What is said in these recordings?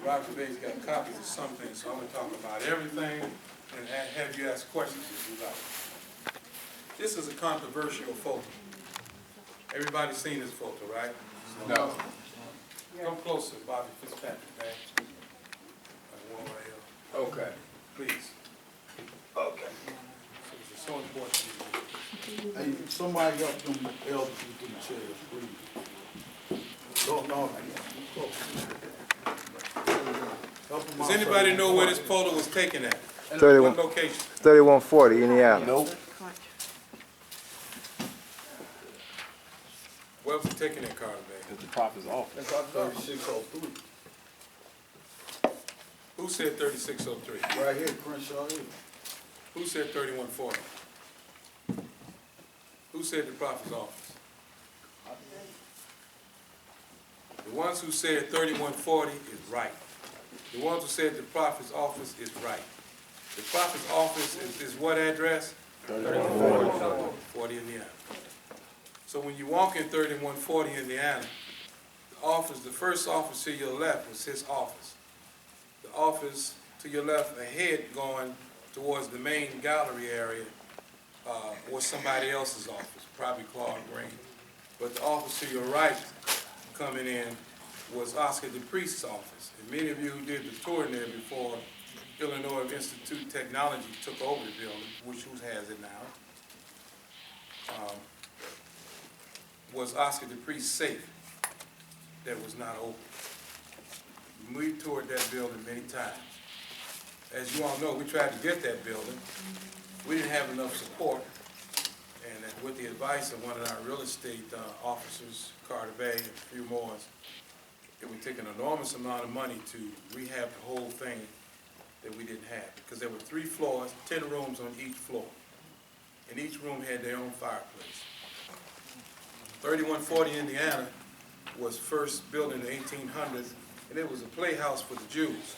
Roger Bay's got copies of something, so I'm going to talk about everything and have you ask questions if you like. This is a controversial photo. Everybody's seen this photo, right? No. Come closer, Bobby Fitzpatrick, man. One right here. Okay. Please. Okay. So it's so important to you. Hey, somebody help them elders with them chairs, please. Don't know. Does anybody know where this photo was taken at? 31 What location? 3140, Indiana. Nope. Where was it taken at, Carter Bay? At the prophet's office. 3603. Who said 3603? Right here, Crenshaw Hill. Who said 3140? Who said the prophet's office? The ones who said 3140 is right. The ones who said the prophet's office is right. The prophet's office is what address? 3140 Indiana. So when you walk in 3140 Indiana, the first office to your left was his office. The office to your left ahead going towards the main gallery area was somebody else's office, probably Claude Green. But the office to your right coming in was Oscar DePriest's office. And many of you who did the tour in there before Illinois Institute of Technology took over the building, which who has it now, was Oscar DePriest's safe that was not open. We toured that building many times. As you all know, we tried to get that building. We didn't have enough support. And with the advice of one of our real estate officers, Carter Bay, and a few more, it would take an enormous amount of money to rehab the whole thing that we didn't have. Because there were 3 floors, 10 rooms on each floor. And each room had their own fireplace. 3140 Indiana was first built in the 1800s, and it was a playhouse for the Jews.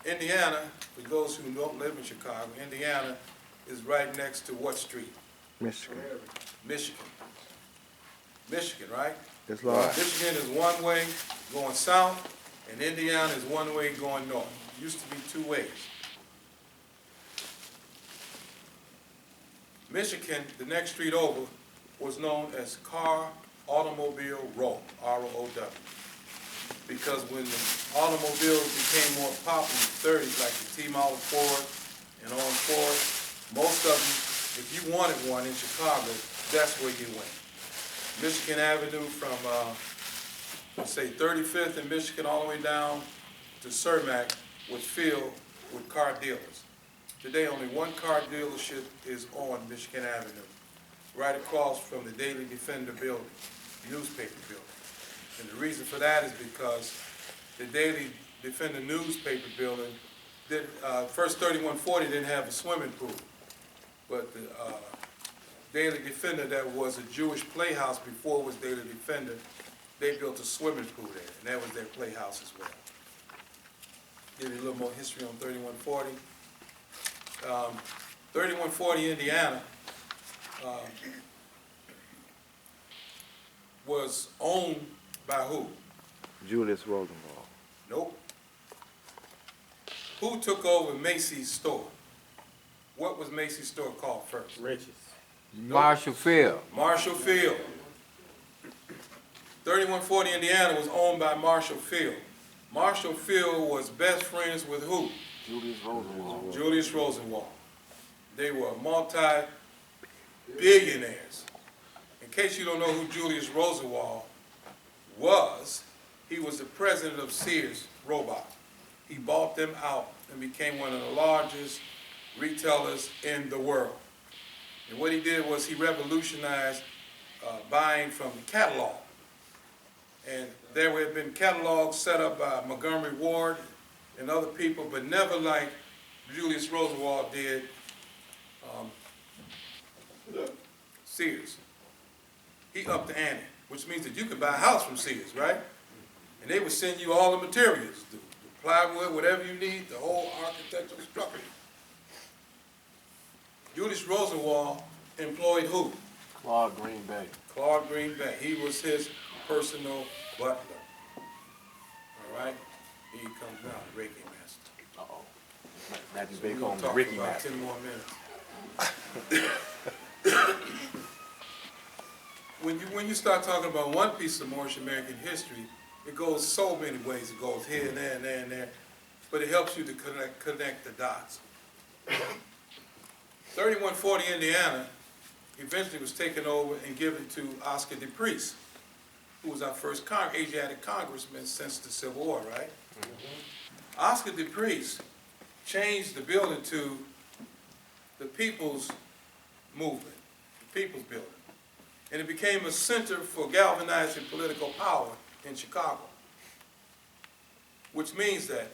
Indiana, for those who don't live in Chicago, Indiana is right next to what street? Michigan. Michigan. Michigan, right? That's right. Michigan is one way going south, and Indiana is one way going north. It used to be 2 ways. Michigan, the next street over, was known as Car Automobile Row, R-O-W. Because when the automobiles became more popular in the 30s, like the T-Model Ford and on Ford, most of them, if you wanted one in Chicago, that's where you went. Michigan Avenue from, let's say, 35th in Michigan all the way down to Cermak was filled with car dealers. Today, only one car dealership is on Michigan Avenue, right across from the Daily Defender building, newspaper building. And the reason for that is because the Daily Defender newspaper building, first 3140 didn't have a swimming pool, but the Daily Defender, that was a Jewish playhouse before it was Daily Defender, they built a swimming pool there, and that was their playhouse as well. Give you a little more history on 3140. 3140 Indiana was owned by who? Julius Rosenwald. Nope. Who took over Macy's store? What was Macy's store called first? Riches. Marshall Field. Marshall Field. 3140 Indiana was owned by Marshall Field. Marshall Field was best friends with who? Julius Rosenwald. Julius Rosenwald. They were multi-billionaires. In case you don't know who Julius Rosenwald was, he was the president of Sears Roebuck. He bought them out and became one of the largest retailers in the world. And what he did was he revolutionized buying from the catalog. And there have been catalogs set up by Montgomery Ward and other people, but never like Julius Rosenwald did Sears. He upped the ante, which means that you could buy a house from Sears, right? And they would send you all the materials, the plywood, whatever you need, the whole architectural structure. Julius Rosenwald employed who? Claude Green Bay. Claude Green Bay. He was his personal butler. All right? Here he comes now, the Reiki master. Uh-oh. Matthew So Bay we're call gonna him the talk Ricky for about Master. 10 more minutes. When you start talking about one piece of Moorish American history, it goes so many ways. It goes here and there and there and there, but it helps you to connect the dots. 3140 Indiana eventually was taken over and given to Oscar DePriest, who was our first Asiatic congressman since the Civil War, right? Oscar DePriest changed the building to the People's Movement, the People's Building. And it became a center for galvanizing political power in Chicago. Which means that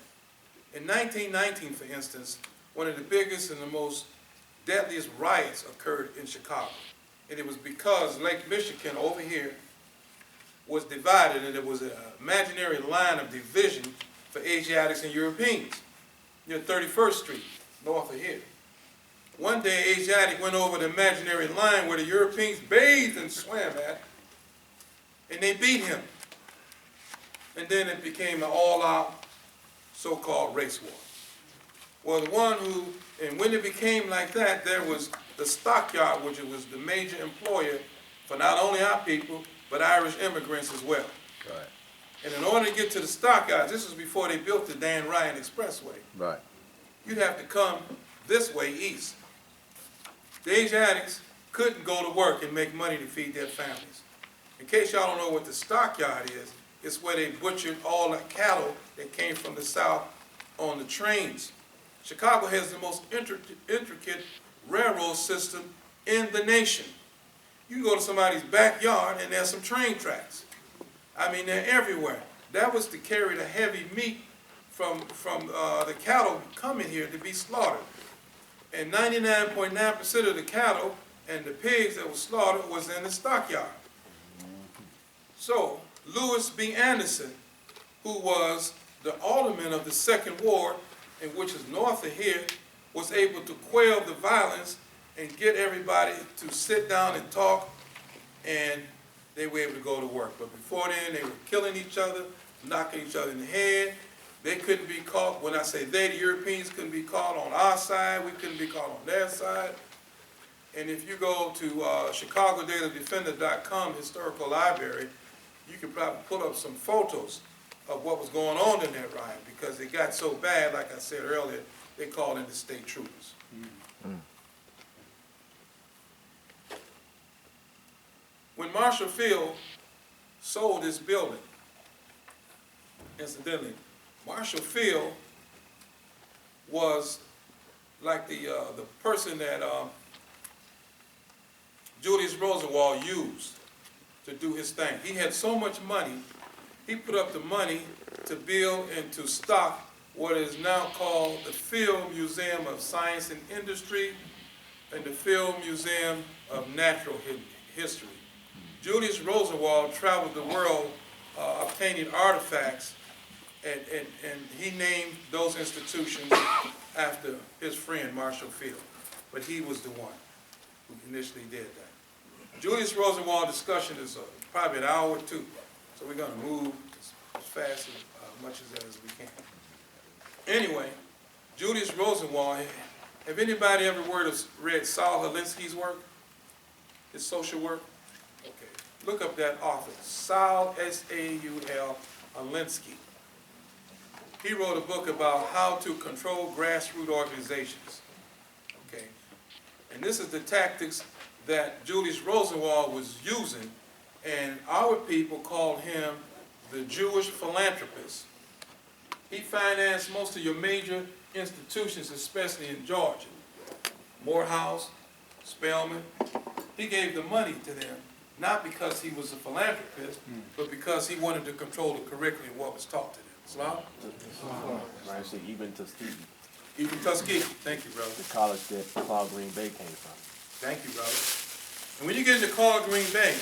in 1919, for instance, one of the biggest and the most deadliest riots occurred in Chicago. And it was because Lake Michigan over here was divided, and there was an imaginary line of division for Asiatics and Europeans near 31st Street, north of here. One day, Asiatic went over the imaginary line where the Europeans bathed and swam at, and they beat him. And then it became an all-out so-called race war. Well, the one who, and when it became like that, there was the stockyard, which was the major employer for not only our people, but Irish immigrants as well. Right. And in order to get to the stockyards, this was before they built the Dan Ryan Expressway, Right. you'd have to come this way east. The Asiatics couldn't go to work and make money to feed their families. In case y'all don't know what the stockyard is, it's where they butchered all the cattle that came from the south on the trains. Chicago has the most intricate railroad system in the nation. You can go to somebody's backyard and there's some train tracks. I mean, they're everywhere. That was to carry the heavy meat from the cattle coming here to be slaughtered. And 99.9% of the cattle and the pigs that were slaughtered was in the stockyard. So, Lewis B. Anderson, who was the alderman of the Second Ward, and which is north of here, was able to quell the violence and get everybody to sit down and talk, and they were able to go to work. But before then, they were killing each other, knocking each other in the head. They couldn't be caught. When I say they, the Europeans couldn't be caught on our side. We couldn't be caught on their side. And if you go to ChicagoDailyDefender.com historical library, you can probably pull up some photos of what was going on in that riot, because it got so bad, like I said earlier, they called in the state troopers. When Marshall Field sold this building, incidentally, Marshall Field was like the person that Julius Rosenwald used to do his thing. He had so much money, he put up the money to build and to stock what is now called the Field Museum of Science and Industry and the Field Museum of Natural History. Julius Rosenwald traveled the world obtaining artifacts, and he named those institutions after his friend Marshall Field. But he was the one who initially did that. Julius Rosenwald discussion is probably an hour or two, so we're going to move as fast as much as we can. Anyway, Julius Rosenwald, have anybody ever read Saul Alinsky's work, his social work? Okay, look up that author, Saul, S-A-U-L, Alinsky. He wrote a book about how to control grassroots organizations, okay? And this is the tactics that Julius Rosenwald was using, and our people called him the Jewish philanthropist. He financed most of your major institutions, especially in Georgia. Morehouse, Spelman. He gave the money to them, not because he was a philanthropist, but because he wanted to control the curriculum and what was taught to them. Islam? Right, so even Tuskegee, Even Tuskegee. Thank you, brother. the college that Claude Green Bay came from. Thank you, brother. And when you get into Claude Green Bay,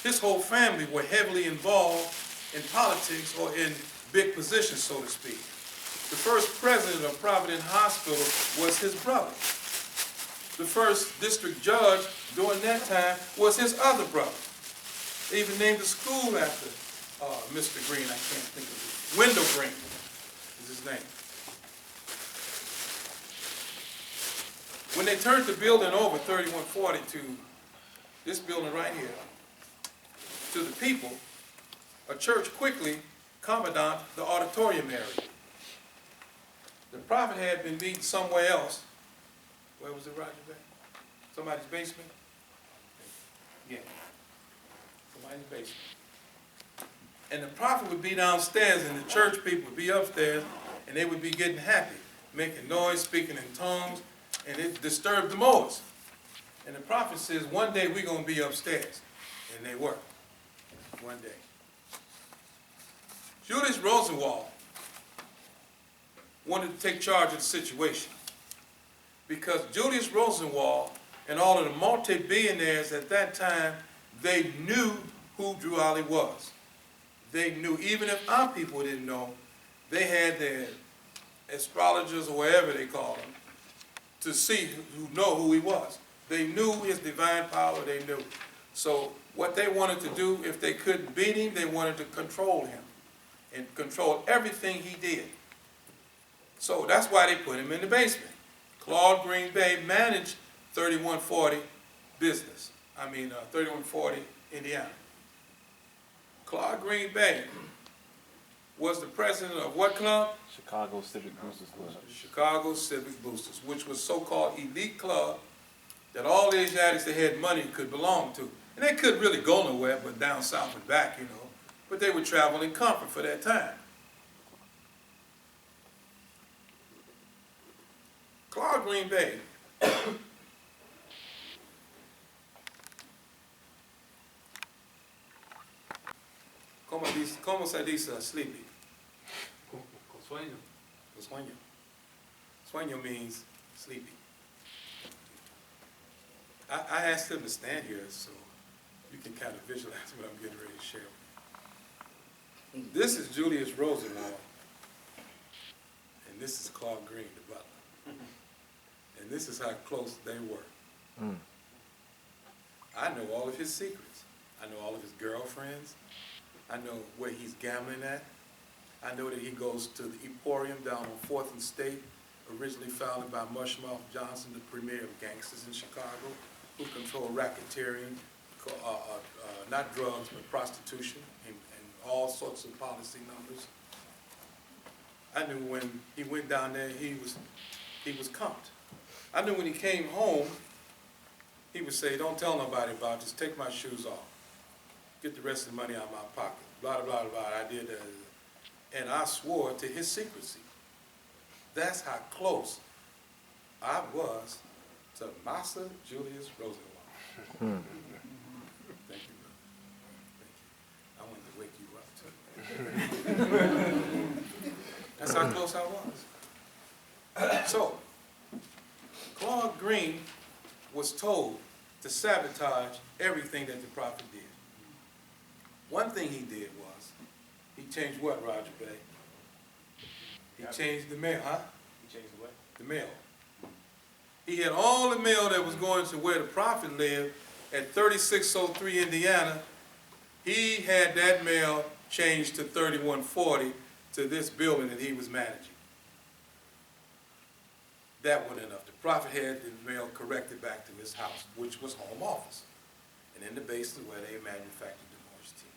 his whole family were heavily involved in politics or in big positions, so to speak. The first president of Providence Hospital was his brother. The first district judge during that time was his other brother. They even named the school after Mr. Green, I can't think of it, Wendell Green. his name. When they turned the building over, 3140, to this building right here, to the people, a church quickly commandant the auditorium area. The prophet had been meeting somewhere else. Where was it, Roger Bay? Somebody's basement? Yeah. Somebody's basement. And the prophet would be downstairs and the church people would be upstairs and they would be getting happy, making noise, speaking in tongues, and it disturbed the Moors. And the prophet says, one day we're going to be upstairs. And they were. One day. Julius Rosenwald wanted to take charge of the situation because Julius Rosenwald and all of the multi-billionaires at that time, they knew who Drew Ali was. They knew, even if our people didn't know, they had their astrologers or whatever they call them to see, who know who he was. They knew his divine power, they knew. So what they wanted to do, if they couldn't beat him, they wanted to control him and control everything he did. So that's why they put him in the basement. Claude Green Bay managed 3140 business. 3140 Indiana. Claude Green Bay was the president of what club? Chicago Civic Boosters Club. Chicago Civic Boosters, which was so-called elite club that all the Asiatics that had money could belong to. And they couldn't really go nowhere but down south and back, you know. But they would travel in comfort for that time. Claude Green Bay ¿Cómo se dice sleepy? Sueño. Sueño. Sueño means sleepy. I asked them to stand here so you can kind of visualize what I'm getting ready to share. This is Julius Rosenwald, and this is Claude Green, the butler. And this is how close they were. I know all of his secrets. I know all of his girlfriends. I know where he's gambling at. I know that he goes to the Emporium down on 4th and State, originally founded by Mushmouth Johnson, the premier of gangsters in Chicago, who controlled racketeering, not drugs, but prostitution, and all sorts of policy numbers. I knew when he went down there, he was comped. I knew when he came home, he would say, don't tell nobody about it, just take my shoes off. Get the rest of the money out of my pocket. Blah, blah, blah, blah. I did that. And I swore to his secrecy. That's how close I was to Master Julius Rosenwald. Thank you, brother. Thank you. I wanted to wake you up, too. That's how close I was. So, Claude Green was told to sabotage everything that the prophet did. One thing he did was, he changed what, Roger Bay? He changed the mail, huh? He changed the what? The mail. He had all the mail that was going to where the prophet lived at 3603 Indiana. He had that mail changed to 3140 to this building that he was managing. That wasn't enough. The prophet had the mail corrected back to his house, which was home office, and in the basement where they manufactured the Moorish tea.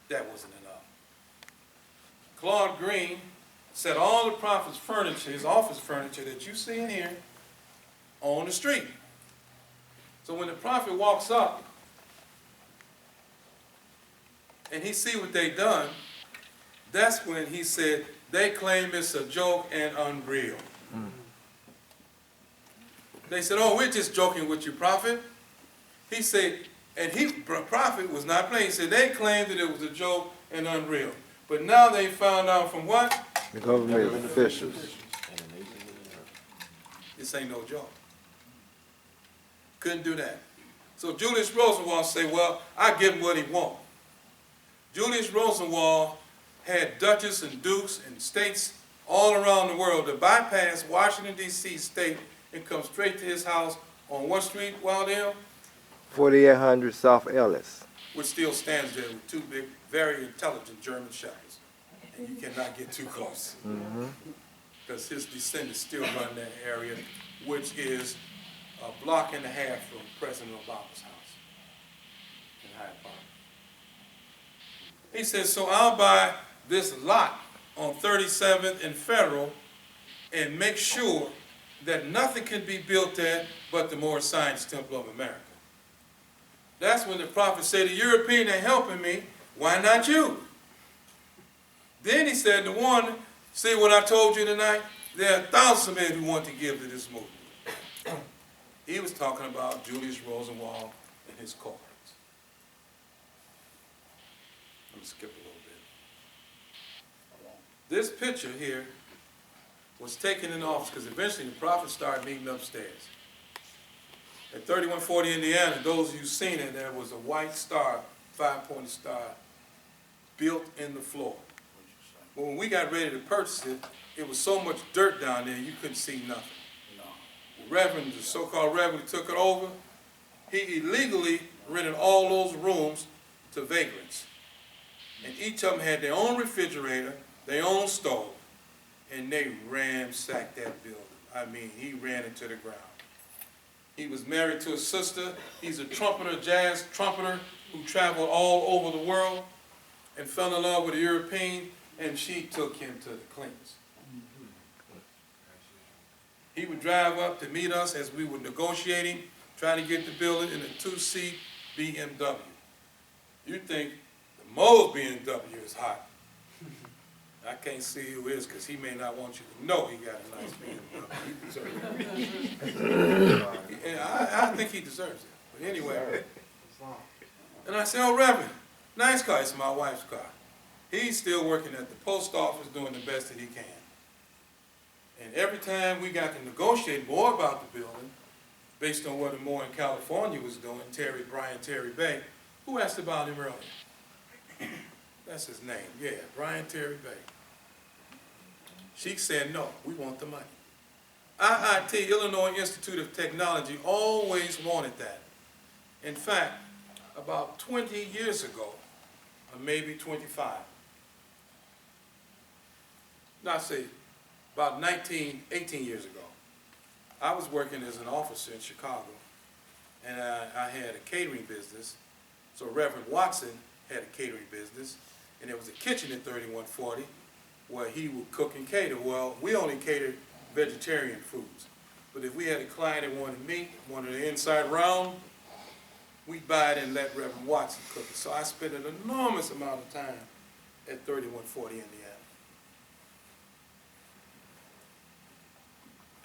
That wasn't enough. Claude Green set all the prophet's furniture, his office furniture that you see in here, on the street. So when the prophet walks up and he see what they done, that's when he said, they claim it's a joke and unreal. They said, oh, we're just joking with you, prophet. He said, and prophet was not playing. He said, they claimed that it was a joke and unreal. But now they found out from what? The government officials. This ain't no joke. Couldn't do that. So Julius Rosenwald said, well, I give him what he wants. Julius Rosenwald had duchess and dukes and states all around the world to bypass Washington, D.C. state and come straight to his house on what street, Wildale? 4800 South Ellis. Which still stands there with two big, very intelligent German shepherds and you cannot get too close. Because his descendants still run that area, which is a block and a half from President Obama's house in Hyde Park. He says, so I'll buy this lot on 37th and Federal and make sure that nothing can be built there but the Moorish Science Temple of America. That's when the prophet said, the European are helping me, why not you? Then he said to one, see what I told you tonight? There are thousands of men who want to give to this movement. He was talking about Julius Rosenwald and his cohorts. Let me skip a little bit. This picture here was taken in office because eventually the prophet started meeting upstairs. At 3140 Indiana, those of you who've seen it, there was a white star, 5-pointed star, built in the floor. But when we got ready to purchase it, it was so much dirt down there you couldn't see nothing. The Reverend, the so-called Reverend who took it over, he illegally rented all those rooms to vagrants. And each of them had their own refrigerator, their own stove, and they ransacked that building. I mean, he ran it to the ground. He was married to a sister. He's a trumpeter, jazz trumpeter, who traveled all over the world and fell in love with a European, and she took him to the Clintons. He would drive up to meet us as we were negotiating, trying to get the building in a 2-seat BMW. You think the Mo's BMW is hot. I can't see who is because he may not want you to know he got a nice BMW. He deserves it. And I think he deserves it. But anyway, and I said, oh, Reverend, nice car. It's my wife's car. He's still working at the post office doing the best that he can. And every time we got to negotiate more about the building, based on what a Moore in California was doing, Brian Terry Bay, who asked about him earlier? That's his name, yeah, Brian Terry Bay. She said, no, we want the money. IIT, Illinois Institute of Technology, always wanted that. In fact, about 20 years ago, or maybe 25, not say, about 18 years ago, I was working as an officer in Chicago, and I had a catering business. So Reverend Watson had a catering business, and there was a kitchen at 3140 where he would cook and cater. Well, we only catered vegetarian foods. But if we had a client that wanted meat, wanted an inside round, we'd buy it and let Reverend Watson cook it. So I spent an enormous amount of time at 3140 Indiana.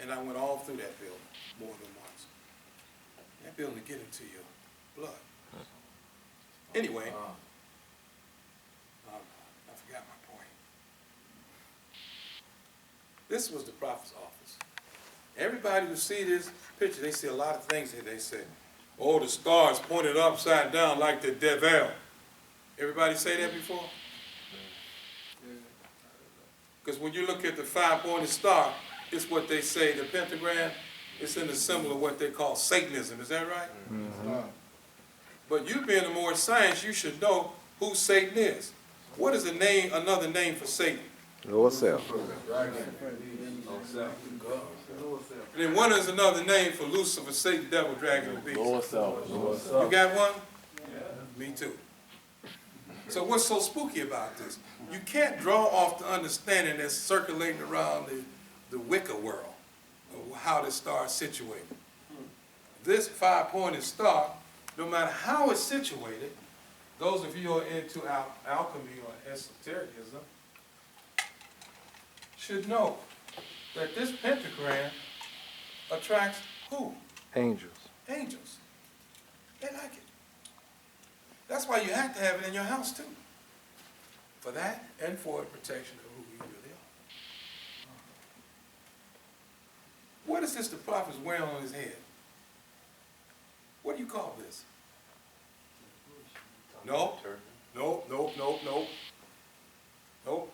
And I went all through that building more than once. That building will get into your blood. Anyway, I forgot my point. This was the prophet's office. Everybody who see this picture, they see a lot of things that they say. Oh, the stars pointed upside down like the devil. Everybody say that before? Because when you look at the 5-pointed star, it's what they say, the pentagram, it's in the symbol of what they call Satanism. Is that right? Mm-hmm. But you being a Moorish science, you should know who Satan is. What is another name for Satan? Lower self. And then what is another name for Lucifer, Satan, devil, dragon, and beast? Lower self. You got one? Yeah. Me too. So what's so spooky about this? You can't draw off the understanding that's circulating around the Wicca world, of how the star is situated. This 5-pointed star, no matter how it's situated, those of you who are into alchemy or esotericism should know that this pentagram attracts who? Angels. Angels. They like it. That's why you have to have it in your house too. For that and for the protection of who you really are. What is this the prophet's wearing on his head? What do you call this? No. Nope.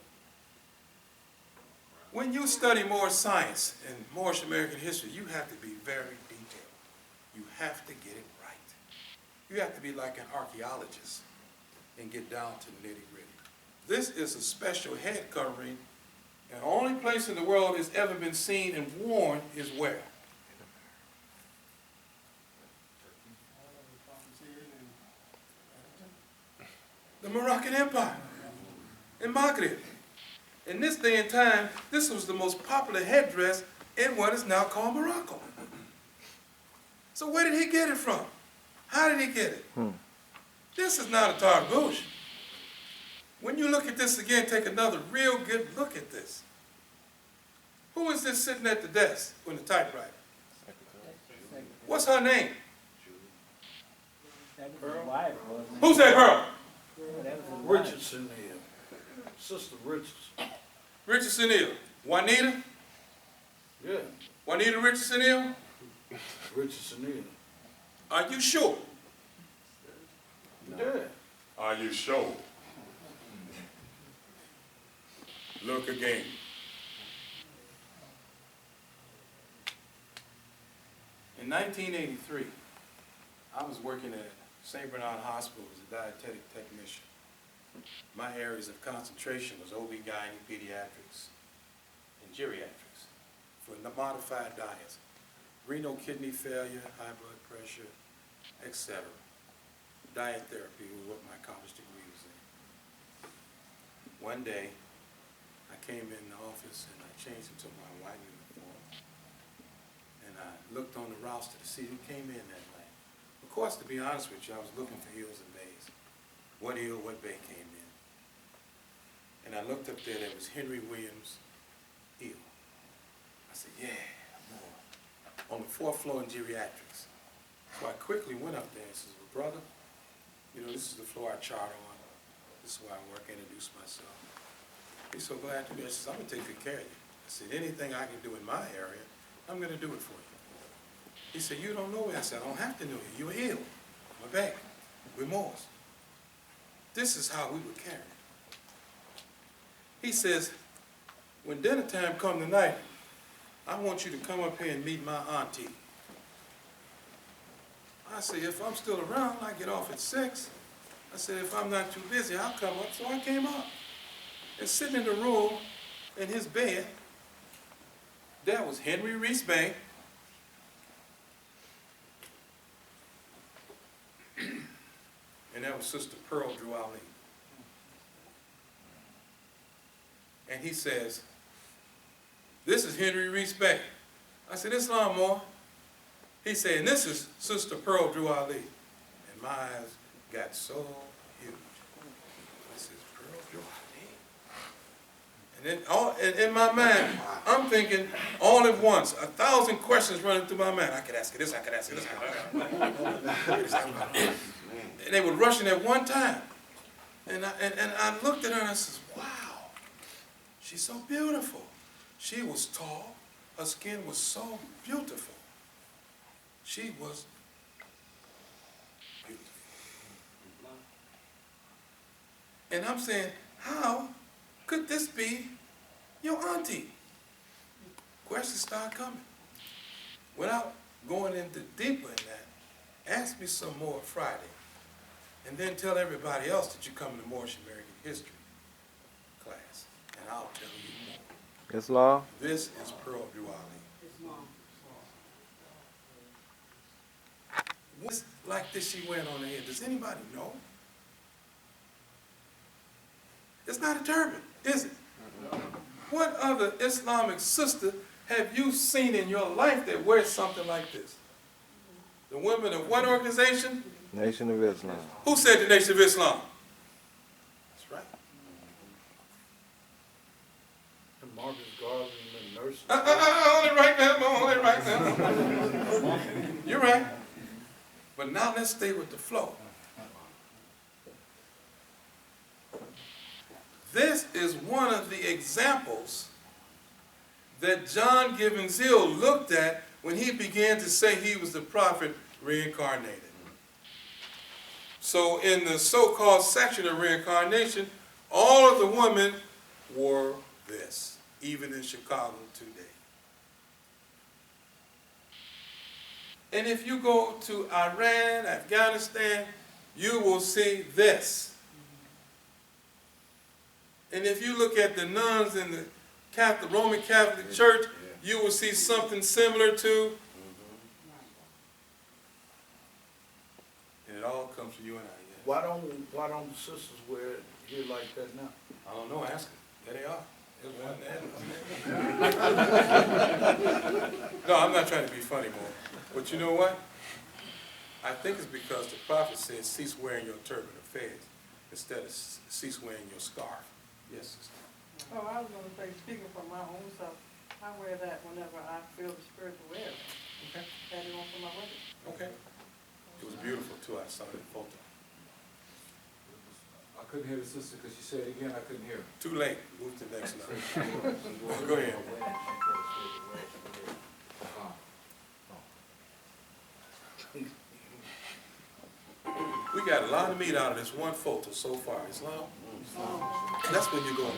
When you study Moorish science and Moorish American history, you have to be very detailed. You have to get it right. You have to be like an archaeologist and get down to the nitty-gritty. This is a special head covering, and the only place in the world it's ever been seen and worn is where? The Moroccan Empire, in Maghreb. In this day and time, this was the most popular headdress in what is now called Morocco. So where did he get it from? How did he get it? This is not a tarbouche. When you look at this again, take another real good look at this. Who is this sitting at the desk with the typewriter? What's her name? Who's that girl? Richardson here. Sister Richardson. Richardson Hill. Juanita? Yeah, Juanita Richardson Hill? Richardson here. Are you sure? Yeah. Are you sure? Look again. In 1983, I was working at St. Bernard Hospital as a dietetic technician. My areas of concentration was OB-GYN, pediatrics, and geriatrics for modified diets, renal kidney failure, high blood pressure, etc. Diet therapy was what my college degree was in. One day, I came in the office and I changed into my white uniform, and I looked on the roster to see who came in that night. Of course, to be honest with you, I was looking for Hills and Bays. What hill, what bay came in. And I looked up there, there was Henry Williams Hill. I said, yeah, more. On the 4th floor in geriatrics. So I quickly went up there and said, well, brother, you know, this is the floor I chart on. This is where I work, introduce myself. He's so glad to do that. He says, I'm gonna take good care of you. I said, anything I can do in my area, I'm gonna do it for you. He said, you don't know me. I said, I don't have to know you. You're ill. My back. Remorse. This is how we would carry it. He says, when dinner time come tonight, I want you to come up here and meet my auntie. I said, if I'm still around, I get off at 6. I said, if I'm not too busy, I'll come up. So I came up. And sitting in the room, in his bed, there was Henry Reese Bay, and that was Sister Pearl Drew Ali. And he says, this is Henry Reese Bay. I said, Islam more. He said, and this is Sister Pearl Drew Ali. And my eyes got so huge. I said, Pearl Drew Ali? And then in my mind, I'm thinking all at once, 1,000 questions running through my mind. I could ask her this, I could ask her this. And they were rushing at one time. And I looked at her and I said, wow, she's so beautiful. She was tall. Her skin was so beautiful. She was beautiful. And I'm saying, how could this be your auntie? Questions start coming. Without going into deeper in that, ask me some more Friday. And then tell everybody else that you come to Moorish American history class. And I'll tell you more. Islam? This is Pearl Drew Ali. What's like this she went on her head? Does anybody know? It's not a turban, is it? What other Islamic sister have you seen in your life that wears something like this? The women of what organization? Nation of Islam. Who said the Nation of Islam? That's right. And Marcus Garvey and the nurse. Hold it right now, hold it right now. You're right. But now let's stay with the flow. This is one of the examples that John Gibbons Hill looked at when he began to say he was the prophet reincarnated. So in the so-called section of reincarnation, all of the women wore this, even in Chicago today. And if you go to Iran, Afghanistan, you will see this. And if you look at the nuns in the Roman Catholic Church, you will see something similar to. And it all comes from you and I. Why don't the sisters wear it here like that now? I don't know, ask them. There they are. There's one there. No, I'm not trying to be funny, boy. But you know what? I think it's because the prophet said, cease wearing your turban or fez, instead of cease wearing your scarf. Yes, sister. Oh, I was gonna say, speaking from my own self, I wear that whenever I feel the spirit to wear it. Okay. Had it on for my wedding. Okay. It was beautiful too, I saw that photo. I couldn't hear the sister because she said it again, I couldn't hear her. Too late, move to the next level. Go ahead. We got a lot of meat out of this one photo so far, Islam. That's when you go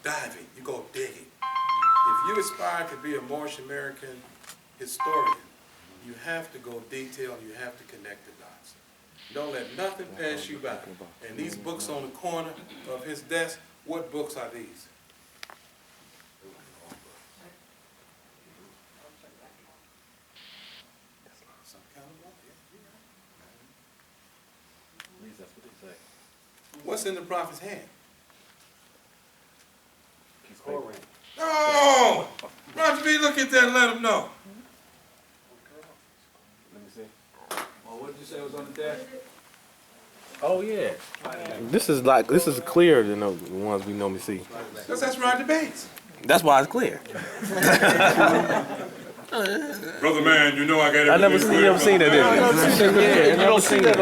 diving, you go digging. If you aspire to be a Moorish American historian, you have to go detailed, you have to connect the dots. Don't let nothing pass you by. And these books on the corner of his desk, what books are these? Some kind of book, yeah. At least that's what they say. What's in the prophet's hand? Piece of paper. No! Roger B, look at that and let him know. Let me see. Well, what did you say was on the desk? Oh yeah. This is clearer than the ones we normally see. Because that's Roger Bates. That's why it's clear. Brother man, you know I got I never seen that. You don't see that.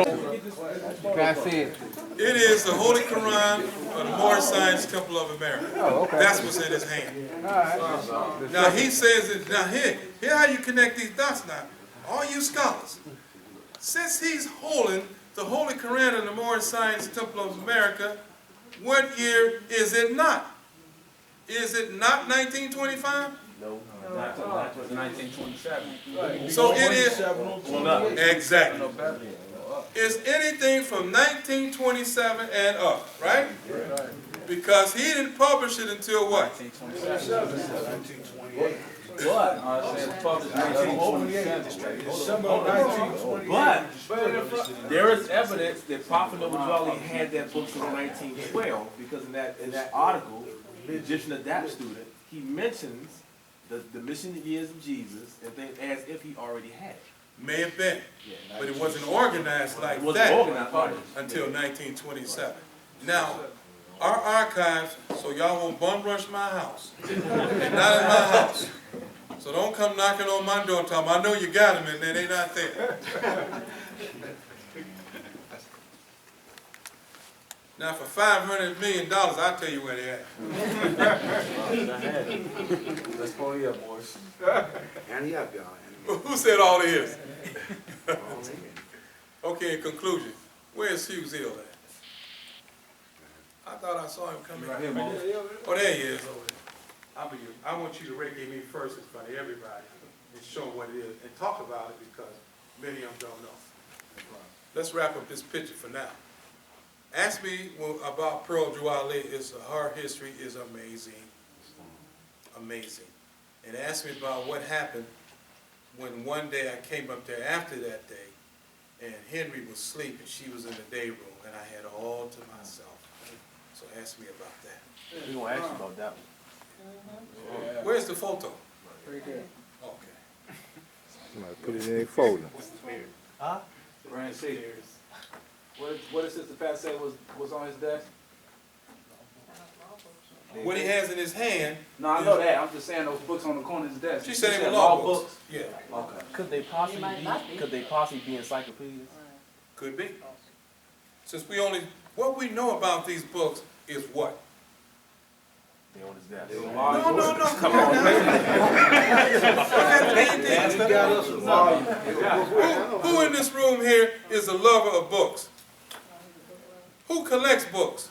That's it. It is the Holy Quran of the Moorish Science Temple of America. Oh, okay. That's what's in his hand. All right. Now he says it, now here how you connect these dots now. All you scholars, since he's holding the Holy Quran of the Moorish Science Temple of America, what year is it not? Is it not 1925? No. That was 1927. So it is, Well, exactly. It's anything from 1927 and up, right? Because he didn't publish it until what? 1928. But, it published 1927. But, there is evidence that Prophet Noble had that book since 1912, because in that article, the Egyptian adapt student, he mentions the mission years of Jesus and things as if he already had it. May have been, Yeah, but it wasn't organized like It wasn't that organized. until 1927. Now, our archives, so y'all won't bum rush my house, and not in my house. So don't come knocking on my door and tell them, I know you got them and they not there. Now for $500 million, I'll tell you where they at. Let's pull you up, boys. Handy up, y'all. Who said all this? Okay, in conclusion, where's Hughes Hill at? I thought I saw him coming. Right here, Moses. Oh, there he is over there. I want you to recognize me first in front of everybody and show what it is and talk about it because many of them don't know. Let's wrap up this picture for now. Ask me about Pearl Juwali. Her history is amazing. Amazing. And ask me about what happened when one day I came up there after that day and Henry was asleep and she was in the day room and I had all to myself. So ask me about that. We gonna ask you about that one. Where's the photo? Right there. Okay. Somebody put it in a folder. Grand C. What does Sister Pat say was on his desk? What he has in his hand, No, I know that. I'm just saying those books on the corner of his desk. she said they were law books. Yeah, Okay. Could they possibly might not be. be encyclopedias? could be. Since what we know about these books is what? They on his desk. No, come on. Who in this room here is a lover of books? Who collects books?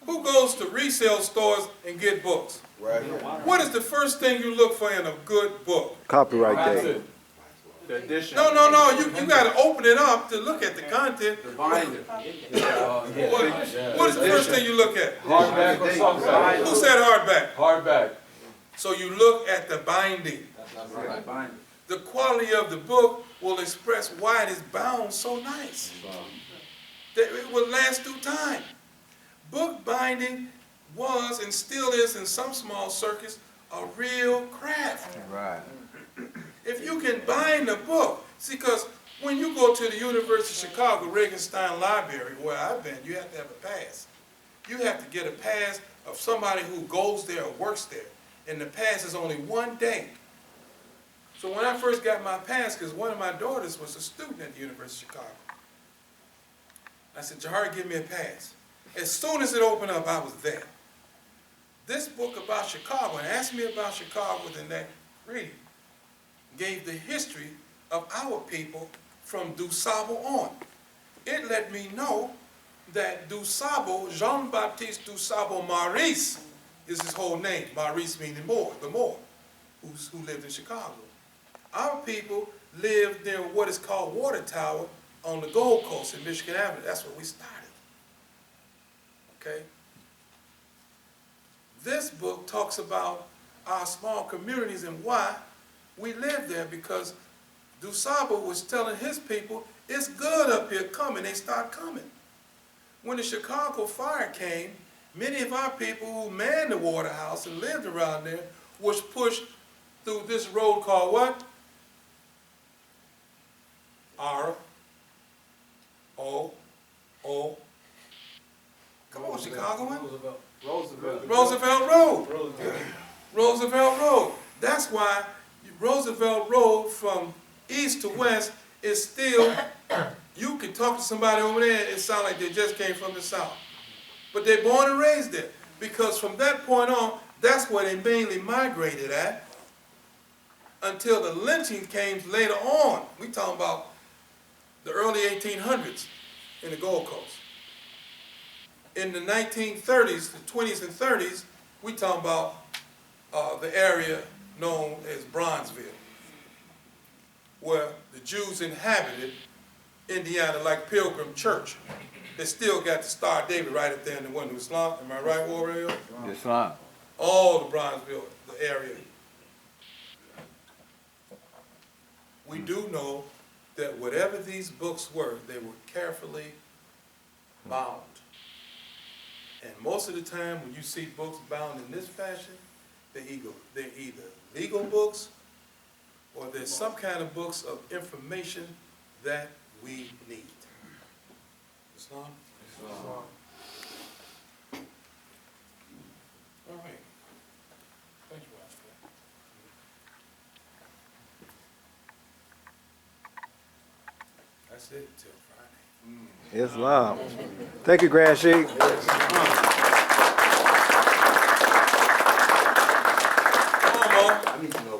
Who goes to resale stores and get books? Right. What is the first thing you look for in a good book? Copyright date. The edition. No, you gotta open it up to look at the content. The binder. What is the first thing you look at? Hardback or softback? Who said hardback? Hardback. So you look at the binding. Right. Binder. The quality of the book will express why it is bound so nice. That it will last through time. Book binding was and still is in some small circuits a real craft. Right. If you can bind a book, see, because when you go to the University of Chicago Regenstein Library, where I've been, you have to have a pass. You have to get a pass of somebody who goes there or works there, and the pass is only 1 day. So when I first got my pass, because one of my daughters was a student at the University of Chicago, I said, Jahari, give me a pass. As soon as it opened up, I was there. This book about Chicago, and asked me about Chicago in that reading, gave the history of our people from DuSable on. It let me know that DuSable, Jean-Baptiste DuSable Maurice, is his whole name. Maurice meaning Moor, the Moor, who lived in Chicago. Our people lived near what is called Water Tower on the Gold Coast in Michigan Avenue. That's where we started. Okay? This book talks about our small communities and why we live there, because DuSable was telling his people, it's good up here, coming. They start coming. When the Chicago fire came, many of our people who manned the water house and lived around there was pushed through this road called what? R-O-O. Come on, Chicagoan. Roosevelt Road. Roosevelt Road. That's why Roosevelt Road from east to west is still, you can talk to somebody over there, it sounds like they just came from the south. But they're born and raised there, because from that point on, that's where they mainly migrated at, until the lynching came later on. We talking about the early 1800s in the Gold Coast. In the 1930s, the 20s and 30s, we talking about the area known as Bronzeville, where the Jews inhabited Indiana like Pilgrim Church. They still got the Star of David right up there in the window. Islam, am I right, Warrior? Islam. All the Bronzeville, the area. We do know that whatever these books were, they were carefully bound. And most of the time when you see books bound in this fashion, they're either legal books or there's some kind of books of information that we need. Islam? Islam. All right. Thank you, Oscar. That's it till Friday. Islam. Thank you, Grand Sheik. Come on, Mo. I need to know